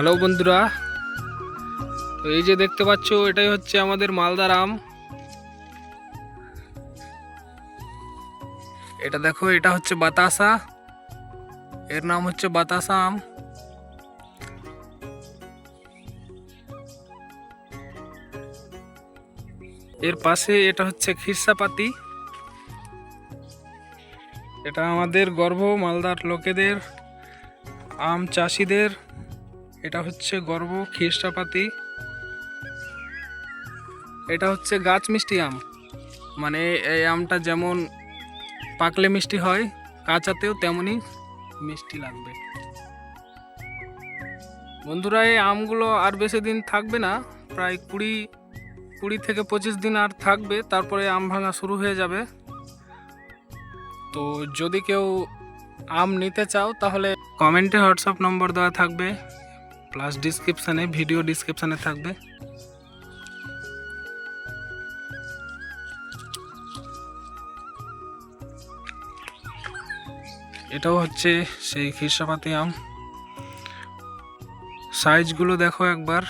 Hello বন্ধুরা, তো এই যে দেখতে পাচ্ছ এটাই হচ্ছে আমাদের মালদার আম। এটা দেখো, এটা হচ্ছে বাতাসা, এর নাম হচ্ছে বাতাসা আম। এর পাশে এটা হচ্ছে খিরসাপাতি। এটা আমাদের গর্ব, মালদার লোকেদের, আম চাষিদের এটা হচ্ছে গর্ব, খিরসাপাতি। এটা হচ্ছে গাছ মিষ্টি আম, মানে এই আমটা যেমন পাকলে মিষ্টি হয়, কাঁচাতেও তেমনই মিষ্টি লাগবে। বন্ধুরা, এই আমগুলো আর বেশি দিন থাকবে না, প্রায় কুড়ি থেকে 25 দিন আর থাকবে, তারপরে আম ভাঙা শুরু হয়ে যাবে। তো যদি কেউ আম নিতে চাও তাহলে কমেন্টে হোয়াটসঅ্যাপ নম্বর দেওয়া থাকবে, প্লাস ডিসক্রিপশানে, ভিডিও ডিসক্রিপশানে থাকবে। এটাও হচ্ছে সেই খিরসাপাতি আম। সাইজগুলো দেখো একবার।